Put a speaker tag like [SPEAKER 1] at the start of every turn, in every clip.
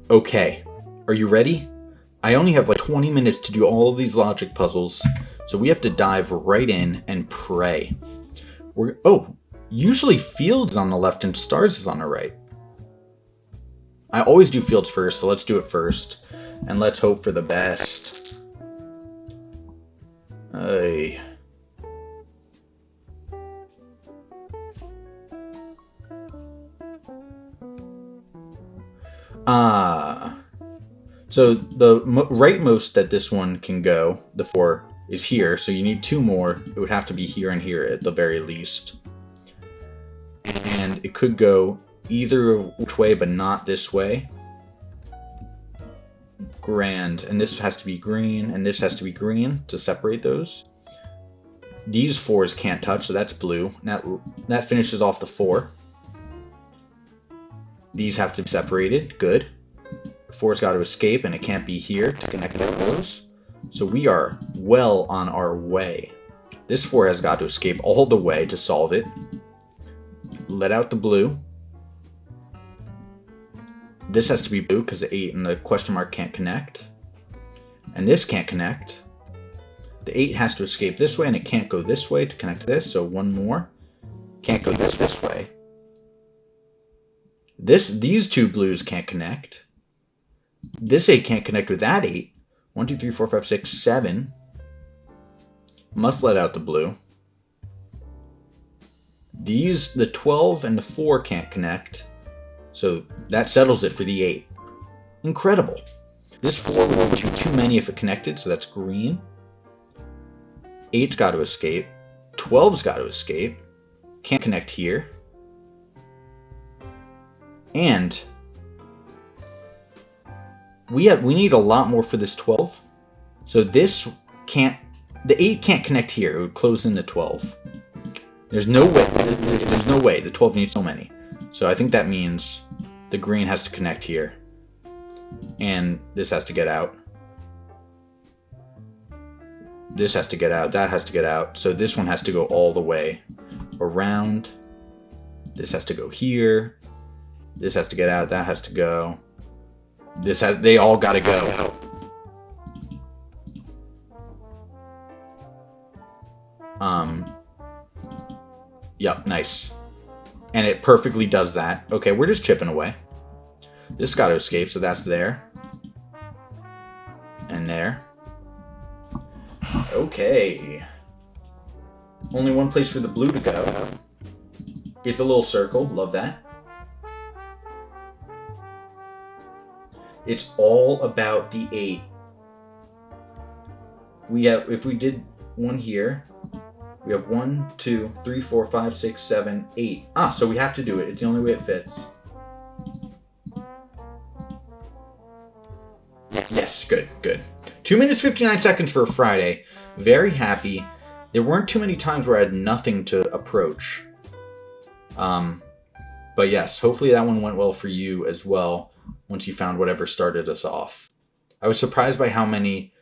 [SPEAKER 1] Okay, are you ready? I only have like 20 minutes to do all of these logic puzzles, so we have to dive right in and pray. Usually fields on the left and stars is on the right. I always do fields first, so let's do it first. And let's hope for the best. Hey. So the rightmost that this one can go, the 4, is here. So you need 2 more. It would have to be here and here at the very least. And it could go either which way, but not this way. Grand. And this has to be green, and this has to be green to separate those. These 4s can't touch, so that's blue. That finishes off the 4. These have to be separated. Good. 4's got to escape, and it can't be here to connect those. So we are well on our way. This 4 has got to escape all the way to solve it. Let out the blue. This has to be blue because the 8 and the question mark can't connect. And this can't connect. The 8 has to escape this way, and it can't go this way to connect to this, so 1 more. Can't go this way. These 2 blues can't connect. This 8 can't connect with that 8. 1, 2, 3, 4, 5, 6, 7. Must let out the blue. The 12 and the 4 can't connect. So that settles it for the 8. Incredible. This 4 would be too many if it connected, so that's green. 8's got to escape. 12's got to escape. Can't connect here. And we need a lot more for this 12. So this can't, the 8 can't connect here. It would close in the 12. There's no way. There's no way. The 12 needs so many. So I think that means the green has to connect here. And this has to get out. This has to get out. That has to get out. So this one has to go all the way around. This has to go here. This has to get out. That has to go. They all got to go. Yep, nice. And it perfectly does that. Okay, we're just chipping away. This got to escape, so that's there. And there. Okay. Only one place for the blue to go. It's a little circle. Love that. It's all about the 8. If we did one here, we have 1, 2, 3, 4, 5, 6, 7, 8. So we have to do it. It's the only way it fits. Yes, good. 2 minutes, 59 seconds for a Friday. Very happy. There weren't too many times where I had nothing to approach. But yes, hopefully that one went well for you as well. Once you found whatever started us off. I was surprised by how many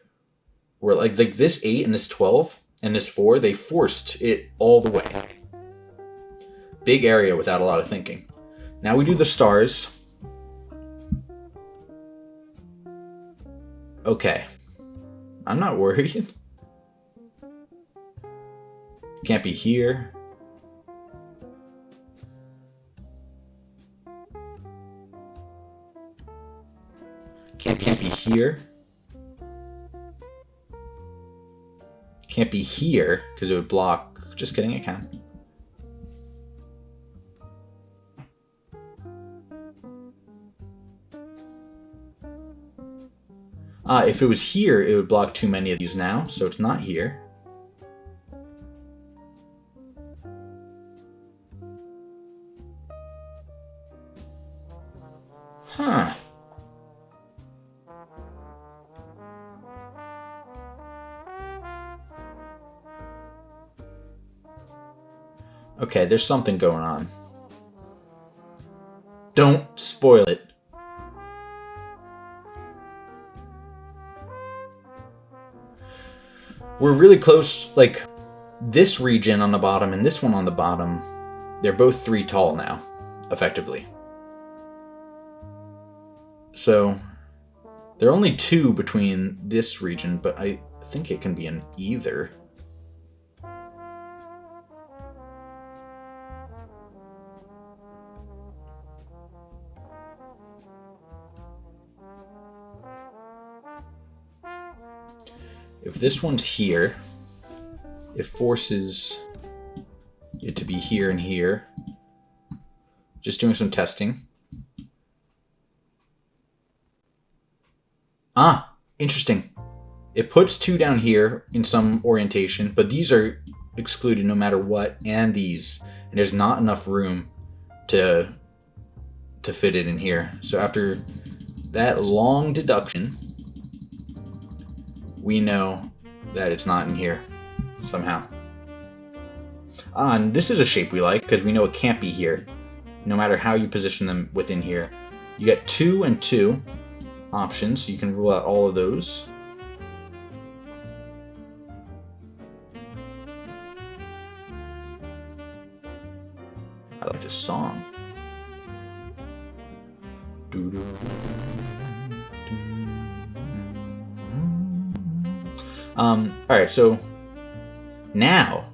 [SPEAKER 1] were like this 8 and this 12 and this 4, they forced it all the way. Big area without a lot of thinking. Now we do the stars. Okay. I'm not worried. Can't be here. Can't be here. Can't be here because it would block. Just kidding, it can. If it was here, it would block too many of these now, so it's not here. Huh. Okay, there's something going on. Don't spoil it. We're really close, like, this region on the bottom and this one on the bottom, they're both 3 tall now, effectively. So there are only 2 between this region, but I think it can be in either. If this one's here, it forces it to be here and here. Just doing some testing. Ah, interesting. It puts 2 down here in some orientation, but these are excluded no matter what, and these. And there's not enough room to fit it in here. So after that long deduction, we know that it's not in here somehow. And this is a shape we like because we know it can't be here, no matter how you position them within here. You get 2 and 2 options, so you can rule out all of those. I like this song. Alright, so now,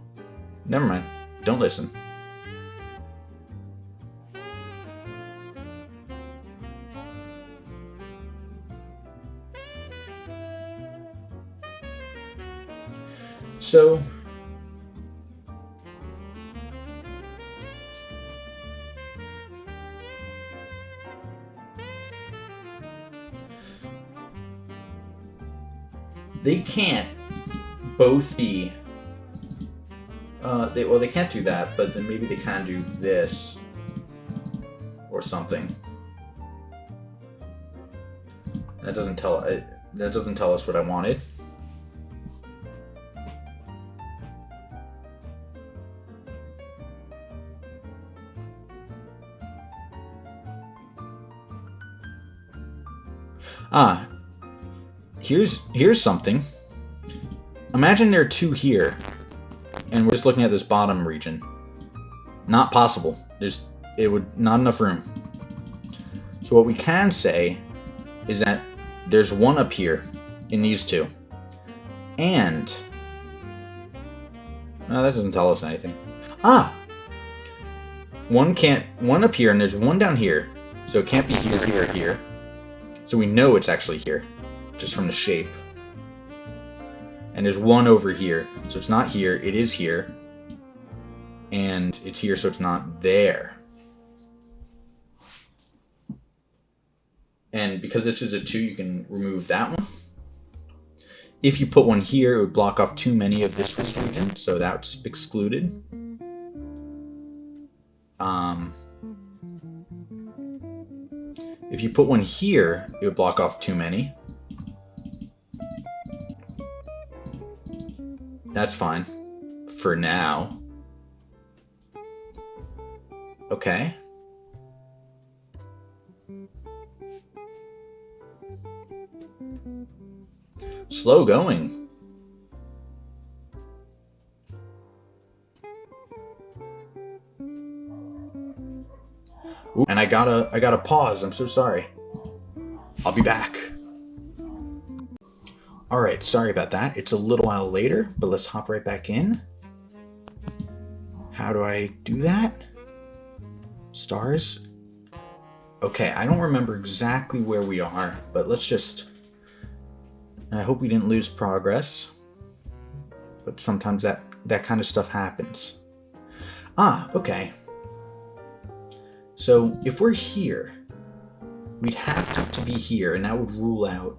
[SPEAKER 1] never mind, don't listen. So they can't both be they can't do that, but then maybe they can do this or something. That doesn't tell us what I wanted. Here's something. Imagine there are 2 here, and we're just looking at this bottom region. Not possible. Not enough room. So what we can say is that there's 1 up here in these 2, and no, that doesn't tell us anything. One up here, and there's 1 down here, so it can't be here, here, here. So we know it's actually here, just from the shape. And there's 1 over here, so it's not here, it is here. And it's here, so it's not there. And because this is a 2, you can remove that one. If you put 1 here, it would block off too many of this region, so that's excluded. If you put 1 here, it would block off too many. That's fine. For now. Okay. Slow going. Ooh, and I gotta pause. I'm so sorry. I'll be back. Alright, sorry about that. It's a little while later, but let's hop right back in. How do I do that? Stars? Okay, I don't remember exactly where we are, but let's just... I hope we didn't lose progress. But sometimes that kind of stuff happens. Okay. So if we're here, we'd have to be here, and that would rule out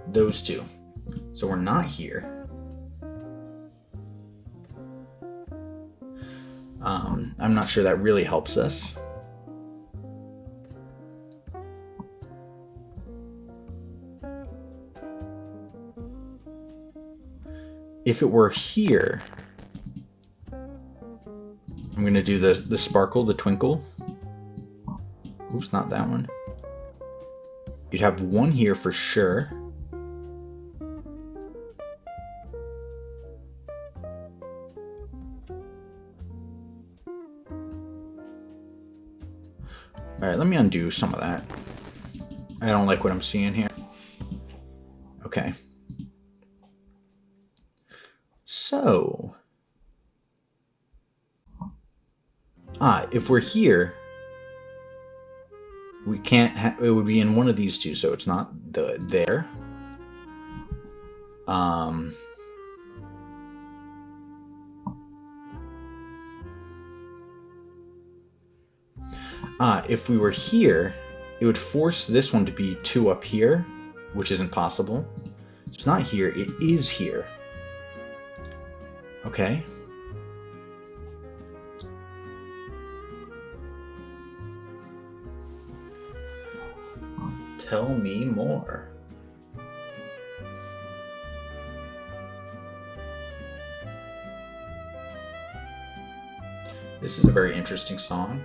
[SPEAKER 1] those 2. So we're not here. I'm not sure that really helps us. If it were here, I'm going to do the sparkle, the twinkle. Oops, not that one. You'd have 1 here for sure. Alright, let me undo some of that. I don't like what I'm seeing here. Okay. So, if we're here, we can't it would be in one of these two, so it's not there. If we were here, it would force this one to be 2 up here, which isn't possible. It's not here, it is here. Okay. Tell me more. This is a very interesting song.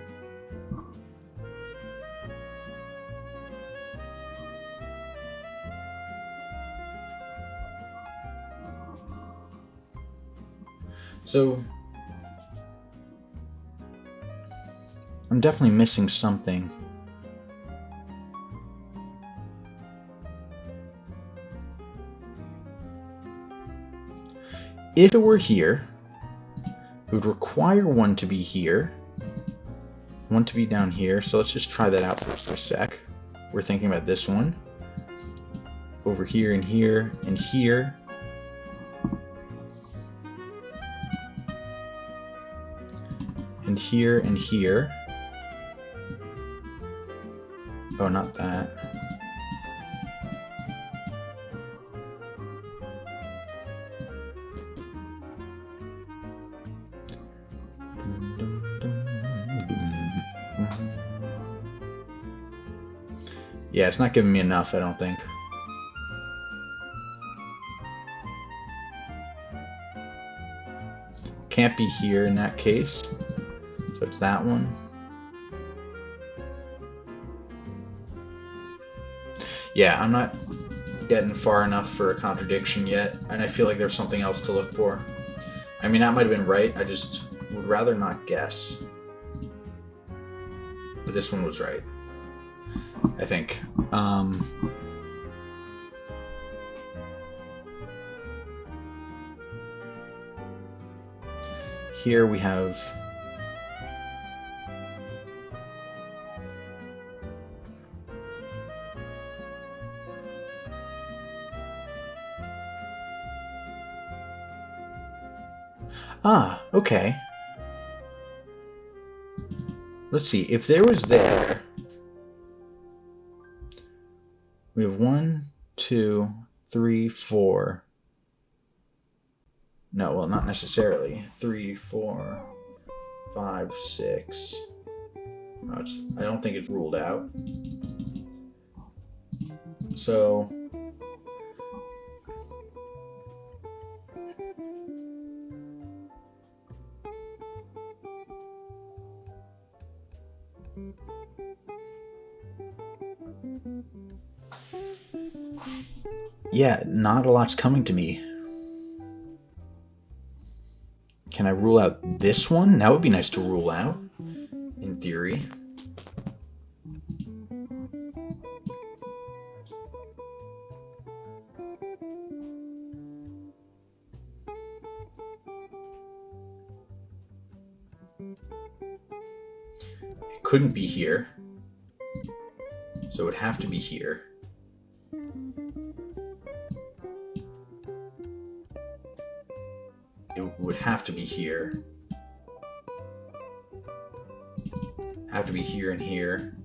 [SPEAKER 1] So, I'm definitely missing something. If it were here, it would require one to be here, one to be down here. So let's just try that out for a sec. We're thinking about this one. Over here and here and here. And here and here. Oh, not that. Yeah, it's not giving me enough, I don't think. Can't be here in that case. So it's that one. Yeah, I'm not getting far enough for a contradiction yet, and I feel like there's something else to look for. I mean, that might have been right, I just would rather not guess. But this one was right, I think. Here we have okay. Let's see, if there was there, we have 1, 2, 3, 4. No, well, not necessarily. 3, 4, 5, 6. No, I don't think it's ruled out. So yeah, not a lot's coming to me. Can I rule out this one? That would be nice to rule out, in theory. It couldn't be here, so it would have to be here. It would have to be here. Have to be here and here.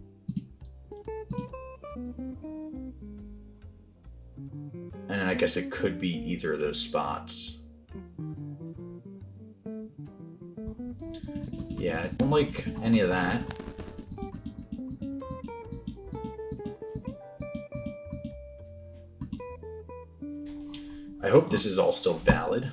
[SPEAKER 1] And I guess it could be either of those spots. Yeah, I don't like any of that. I hope this is all still valid.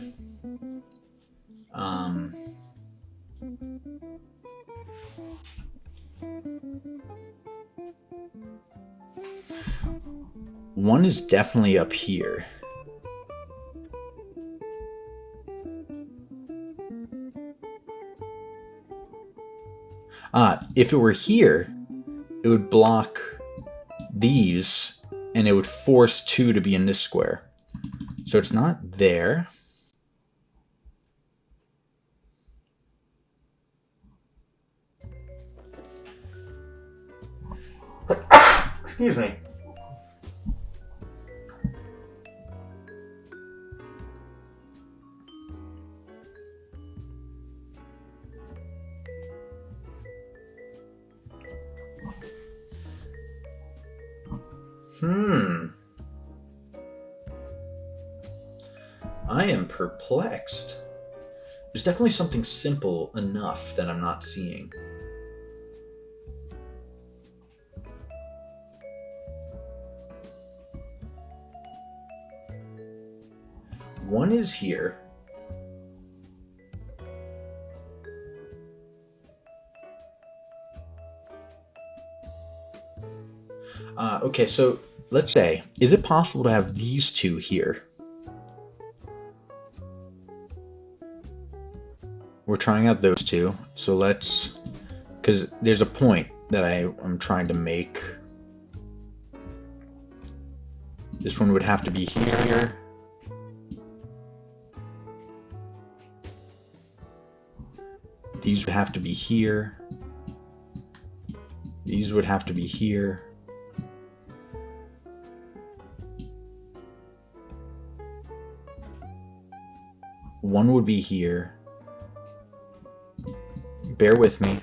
[SPEAKER 1] One is definitely up here. If it were here, it would block these, and it would force 2 to be in this square. So it's not there. Excuse me. I am perplexed. There's definitely something simple enough that I'm not seeing. One is here. Okay, so let's say, is it possible to have these two here? We're trying out those two, so let's, because there's a point that I'm trying to make. This one would have to be here. These would have to be here. These would have to be here. One would be here. Bear with me.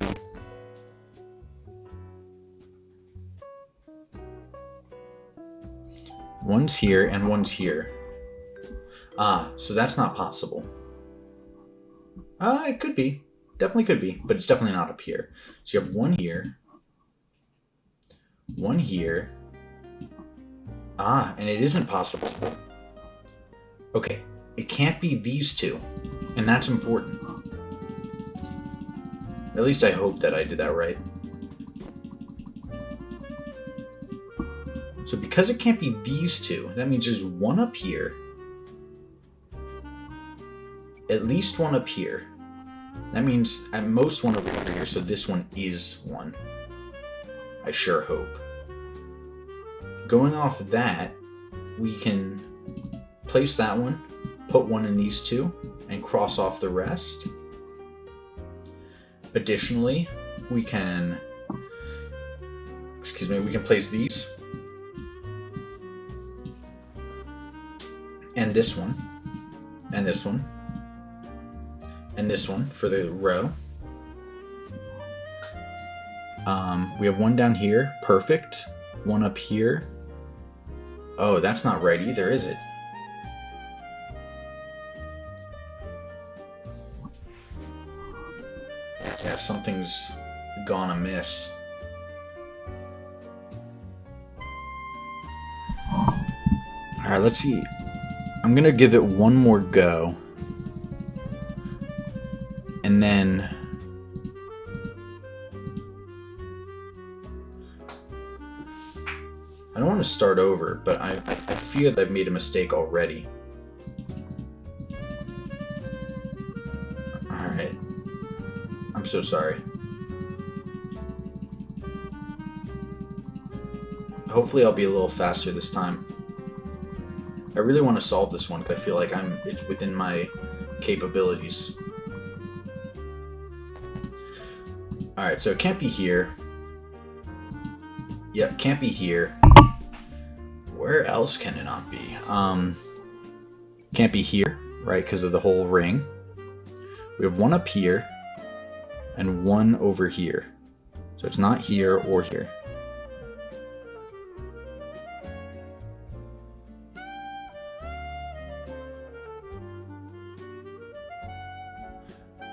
[SPEAKER 1] One's here and one's here. So that's not possible. It could be. Definitely could be, but it's definitely not up here. So you have one here. One here. And it isn't possible. Okay, it can't be these two, and that's important. At least I hope that I did that right. So because it can't be these two, that means there's one up here. At least one up here. That means at most one over here, so this one is one. I sure hope. Going off of that, we can place that one, put one in these two, and cross off the rest. Additionally, we can place these. And this one. And this one. And this one for the row. We have one down here. Perfect. One up here. Oh, that's not right either, is it? Yeah, something's gone amiss. Alright, let's see. I'm gonna give it one more go. And then I don't want to start over, but I feel that I've made a mistake already. Alright. I'm so sorry. Hopefully I'll be a little faster this time. I really want to solve this one because I feel like it's within my capabilities. Alright, so it can't be here. Yep, can't be here. Where else can it not be? Can't be here, right, because of the whole ring. We have one up here and one over here. So it's not here or here.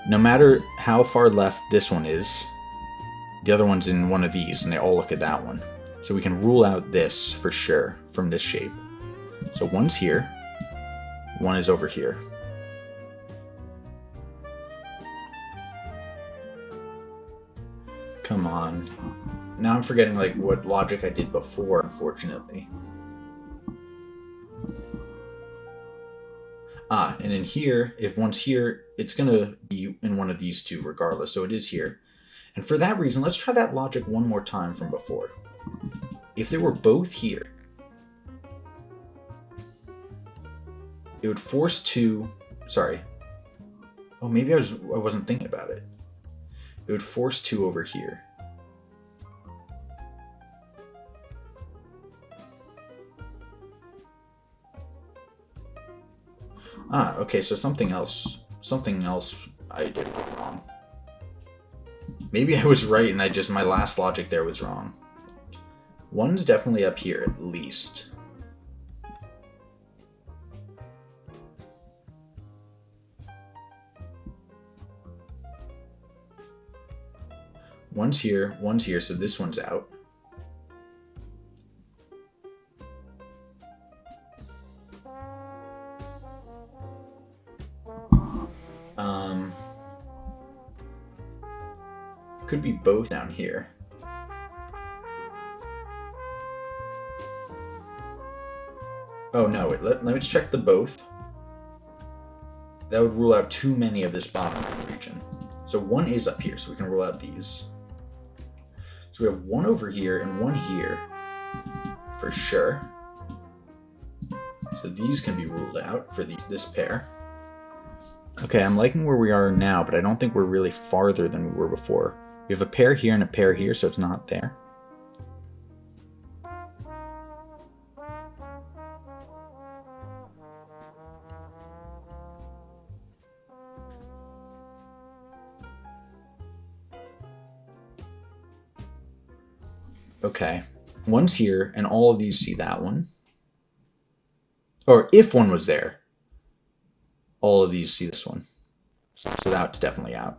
[SPEAKER 1] No matter how far left this one is, the other one's in one of these, and they all look at that one. So we can rule out this for sure from this shape. So one's here, one is over here. Come on. Now I'm forgetting like what logic I did before, unfortunately. And in here, if one's here, it's gonna be in one of these two regardless, so it is here. And for that reason, let's try that logic one more time from before. if they were both here, it would force 2. Sorry. Oh, maybe I wasn't thinking about it. It would force 2 over here. Ah, okay, so something else I did wrong. Maybe I was right and my last logic there was wrong. 1's definitely up here at least. One's here, so this one's out. Could be both down here. Oh no, wait, let me check the both. That would rule out too many of this bottom region. So 1 is up here, so we can rule out these. So we have 1 over here and 1 here, for sure. So these can be ruled out for this pair. Okay, I'm liking where we are now, but I don't think we're really farther than we were before. We have a pair here and a pair here, so it's not there. Okay, 1's here, and all of these see that one. Or if 1 was there, all of these see this one. So that's definitely out.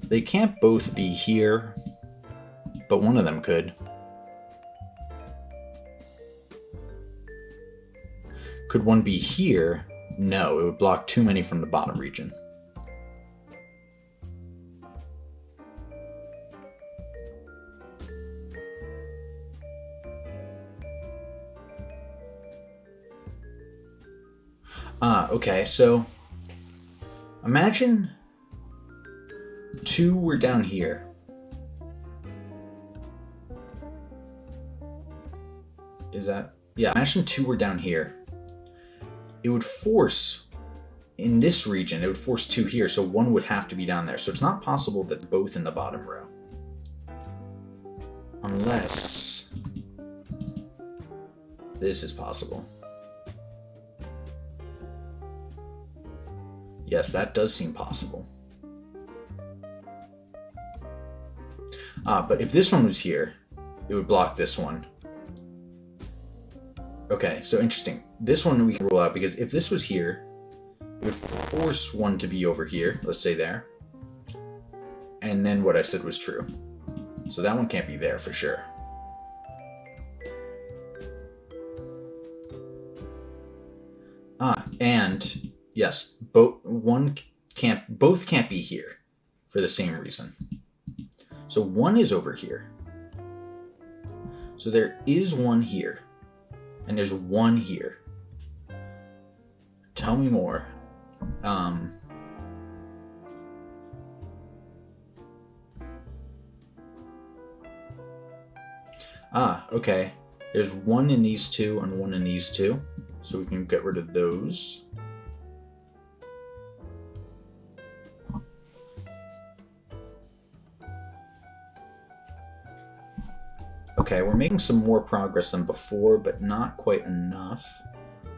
[SPEAKER 1] They can't both be here, but one of them could. Could one be here? No, it would block too many from the bottom region. Okay, so imagine 2 were down here. Is that? Yeah, imagine 2 were down here. It would force, in this region, it would force 2 here, so 1 would have to be down there. So it's not possible that both in the bottom row. Unless this is possible. Yes, that does seem possible. But if this one was here, it would block this one. Okay, so interesting. This one we can rule out because if this was here, it would force 1 to be over here, let's say there. And then what I said was true. So that one can't be there for sure. And yes, both can't be here for the same reason. So 1 is over here. So there is 1 here. And there's 1 here. Tell me more. Okay. There's 1 in these 2 and 1 in these 2. So we can get rid of those. Okay, we're making some more progress than before, but not quite enough.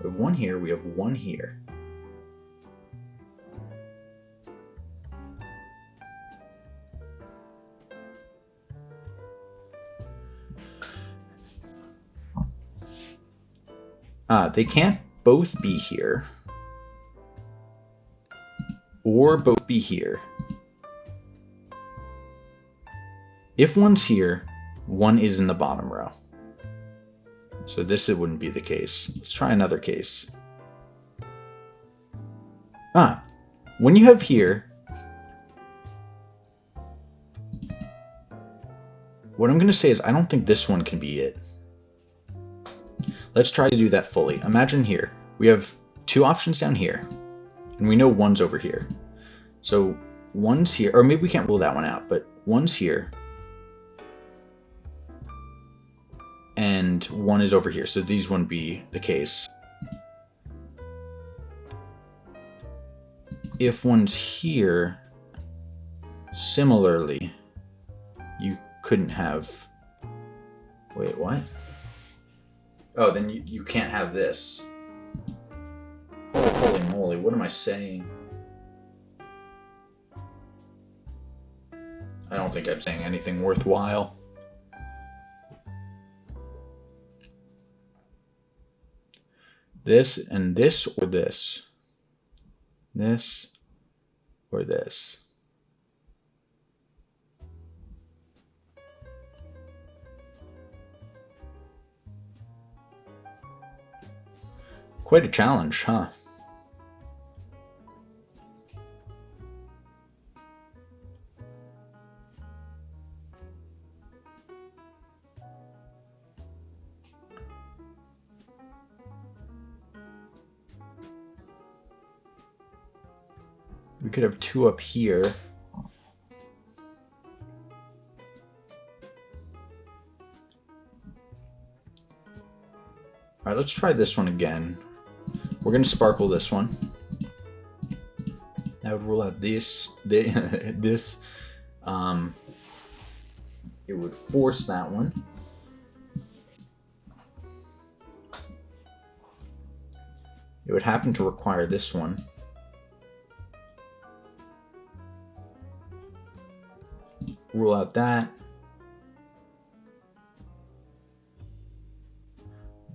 [SPEAKER 1] We have 1 here, we have 1 here. They can't both be here. Or both be here. If 1's here, 1 is in the bottom row. So this it wouldn't be the case. Let's try another case. When you have here, what I'm going to say is I don't think this one can be it. Let's try to do that fully. Imagine here, we have 2 options down here, and we know one's over here. So one's here, or maybe we can't rule that one out, but one's here, and one is over here. So these wouldn't be the case. If one's here, similarly, you couldn't have... Wait, what? Oh, then you can't have this. Oh, holy moly, what am I saying? I don't think I'm saying anything worthwhile. This and this or this. This or this. Quite a challenge, huh? We could have 2 up here. All right, let's try this one again. We're going to sparkle this one. That would rule out this. This. It would force that one. It would happen to require this one. Rule out that.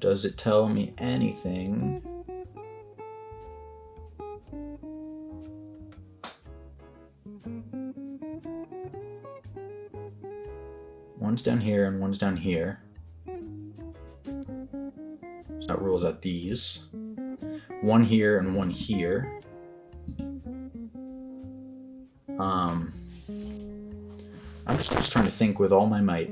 [SPEAKER 1] Does it tell me anything? One's down here and one's down here. So that rules out these. One here and one here. I'm just trying to think with all my might.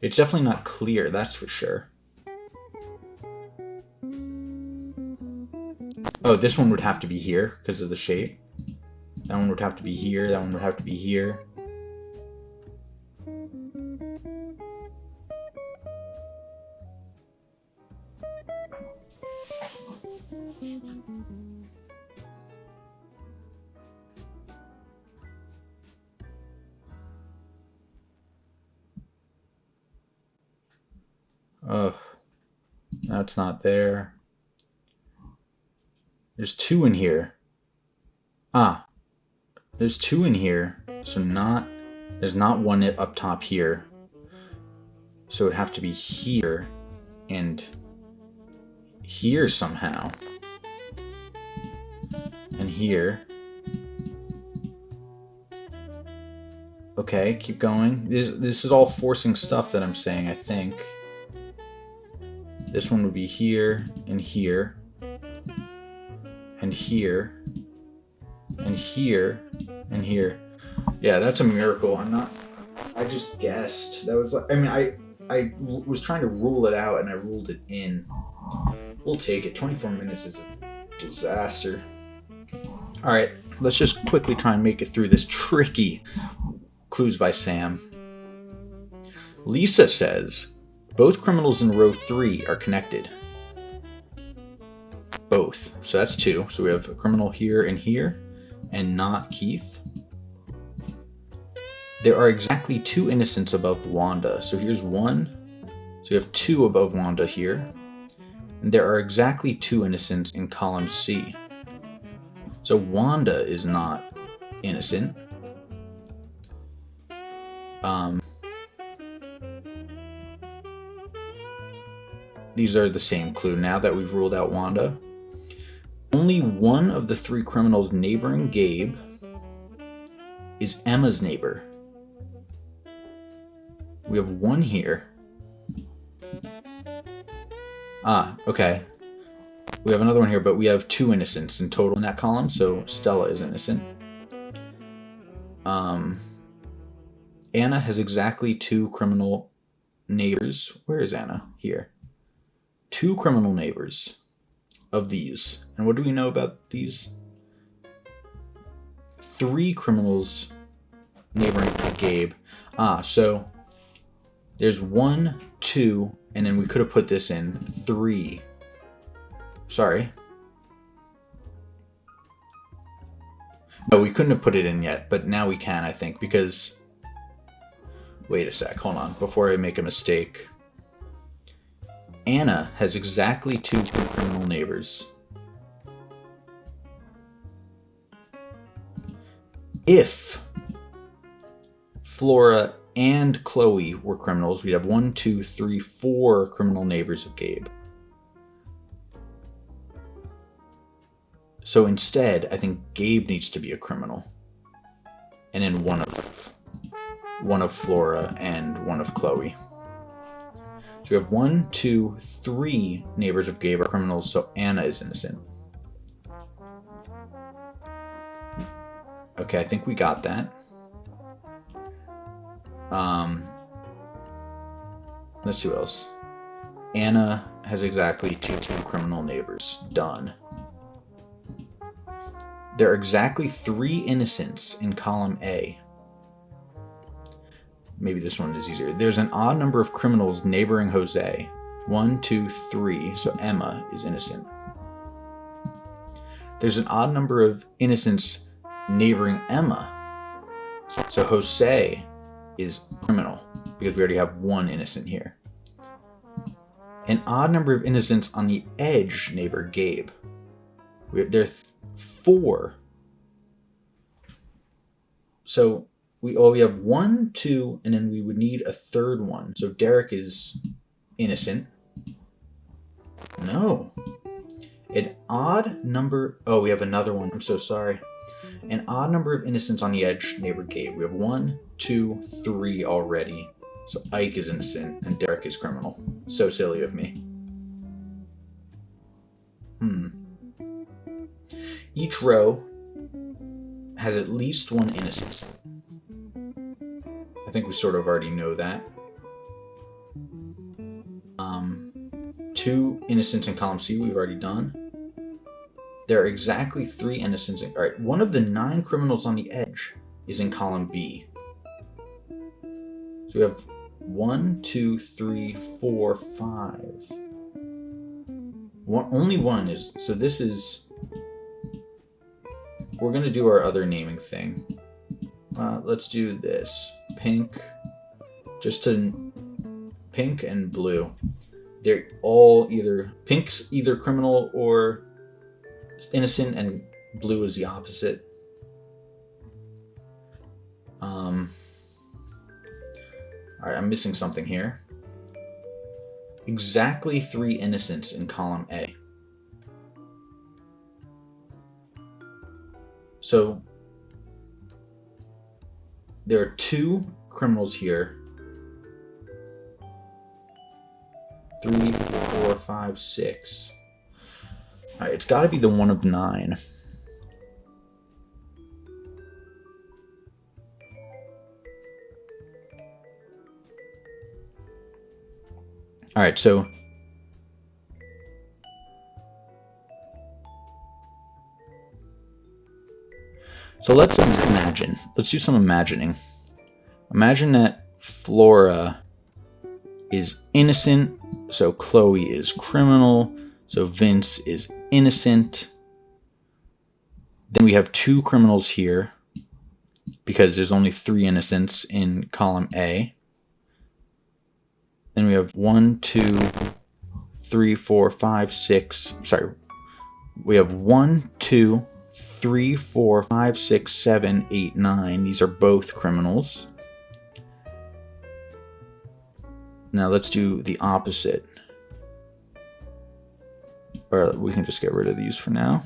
[SPEAKER 1] It's definitely not clear, that's for sure. Oh, this one would have to be here because of the shape. That one would have to be here, that one would have to be here. Oh, that's not there. There's 2 in here. Ah, there's 2 in here. So there's not one up top here. So it would have to be here and here somehow. And here. Okay, keep going. This is all forcing stuff that I'm saying, I think. This one would be here, and here, and here, and here, and here. Yeah, that's a miracle. I just guessed. That was like, I mean, I was trying to rule it out and I ruled it in. We'll take it. 24 minutes is a disaster. All right, let's just quickly try and make it through this tricky Clues by Sam. Lisa says, both criminals in row 3 are connected. Both. So that's 2. So we have a criminal here, and not Keith. There are exactly 2 innocents above Wanda. So here's 1. So you have 2 above Wanda here. And there are exactly 2 innocents in column C. So Wanda is not innocent. These are the same clue now that we've ruled out Wanda. Only one of the 3 criminals neighboring Gabe is Emma's neighbor. We have 1 here. Okay. We have another one here, but we have 2 innocents in total in that column, so Stella is innocent. Anna has exactly 2 criminal neighbors. Where is Anna? Here. 2 criminal neighbors of these. And what do we know about these? 3 criminals neighboring Gabe. So there's 1, 2, and then we could have put this in 3. Sorry. No, we couldn't have put it in yet, but now we can, I think, because... Wait a sec, hold on, before I make a mistake. Anna has exactly 2 criminal neighbors. If Flora and Chloe were criminals, we'd have 1, 2, 3, 4 criminal neighbors of Gabe. So instead, I think Gabe needs to be a criminal. And then one of Flora and one of Chloe. So we have 1, 2, 3 neighbors of Gabe are criminals, so Anna is innocent. Okay, I think we got that. Let's see what else. Anna has exactly 2 criminal neighbors. Done. There are exactly 3 innocents in column A. Maybe this one is easier. There's an odd number of criminals neighboring Jose. 1, 2, 3. So Emma is innocent. There's an odd number of innocents neighboring Emma. So Jose is criminal because we already have 1 innocent here. An odd number of innocents on the edge neighbor Gabe. There are 4. So we have 1, 2, and then we would need a third one. So Derek is innocent. No. An odd number... Oh, we have another one. I'm so sorry. An odd number of innocents on the edge neighbor Gabe. We have 1, 2, 3 already. So Ike is innocent and Derek is criminal. So silly of me. Each row has at least 1 innocent. I think we sort of already know that. 2 innocents in column C we've already done. There are exactly 3 innocents. All right, one of the 9 criminals on the edge is in column B. So we have 1, 2, 3, 4, 5. Only 1 is... So this is... We're going to do our other naming thing. Let's do this. Pink. Just to... Pink and blue. They're all either... Pink's either criminal or innocent, and blue is the opposite. Alright, I'm missing something here. Exactly 3 innocents in column A. So there are 2 criminals here. 3, 4, 5, 6. Alright, it's got to be the one of 9. Alright, so let's imagine. Let's do some imagining. Imagine that Flora is innocent, so Chloe is criminal, so Vince is innocent. Then we have 2 criminals here because there's only 3 innocents in column A. Then we have 1, 2, 3, 4, 5, 6. Sorry. We have 1, 2, 3, 4, 5, 6, 7, 8, 9. These are both criminals. Now let's do the opposite. Or we can just get rid of these for now.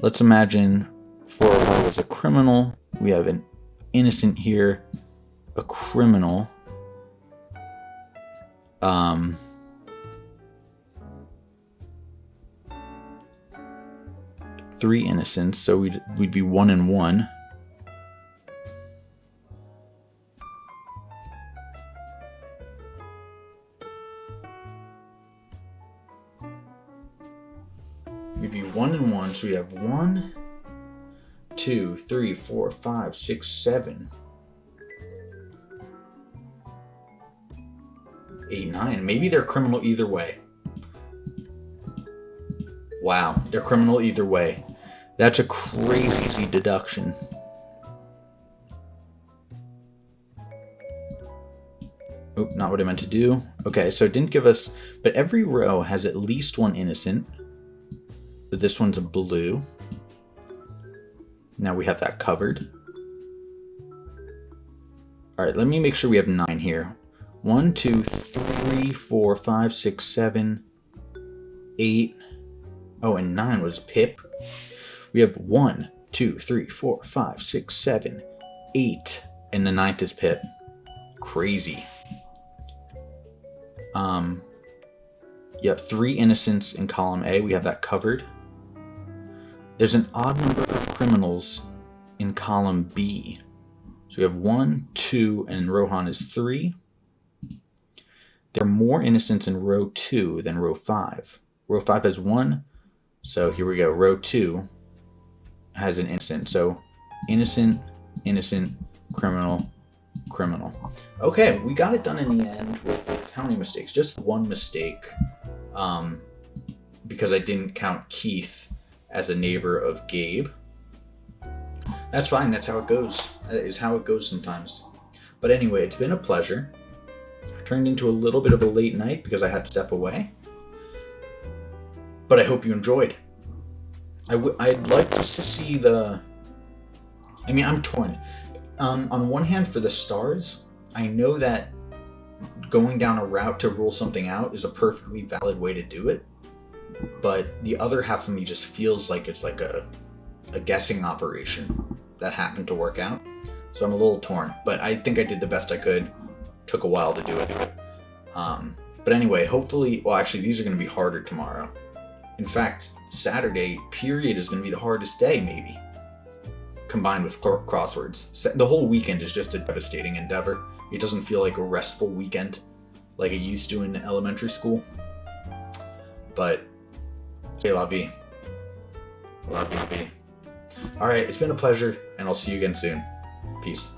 [SPEAKER 1] Let's imagine Flora was a criminal. We have an innocent here, a criminal. 3 innocents, so we'd be 1 and 1. We'd be 1 and 1, so we have 1, 2, 3, 4, 5, 6, 7, 8, 9. Maybe they're criminal either way. Wow, they're criminal either way. That's a crazy deduction. Oh, not what I meant to do. Okay, so it didn't give us... But every row has at least 1 innocent. So this one's a blue. Now we have that covered. Alright, let me make sure we have 9 here. 1, 2, 3, 4, 5, 6, 7, 8... Oh, and 9 was Pip. We have 1, 2, 3, 4, 5, 6, 7, 8. And the 9th is Pip. Crazy. Yep, 3 innocents in column A. We have that covered. There's an odd number of criminals in column B. So we have 1, 2, and Rohan is 3. There are more innocents in row 2 than row 5. Row 5 has 1. So here we go. Row 2 has an innocent. So innocent, innocent, criminal, criminal. Okay, we got it done in the end with how many mistakes? Just 1 mistake. Because I didn't count Keith as a neighbor of Gabe. That's fine. That's how it goes. That is how it goes sometimes. But anyway, it's been a pleasure. Turned into a little bit of a late night because I had to step away. But I hope you enjoyed. I'd like just to see the... I mean, I'm torn. On one hand, for the stars, I know that going down a route to rule something out is a perfectly valid way to do it. But the other half of me just feels like it's like a guessing operation that happened to work out. So I'm a little torn. But I think I did the best I could. Took a while to do it. But anyway, hopefully... Well, actually, these are going to be harder tomorrow. In fact, Saturday, period, is going to be the hardest day, maybe. Combined with crosswords. The whole weekend is just a devastating endeavor. It doesn't feel like a restful weekend like it used to in elementary school. But, c'est la vie. La vie. Alright, it's been a pleasure, and I'll see you again soon. Peace.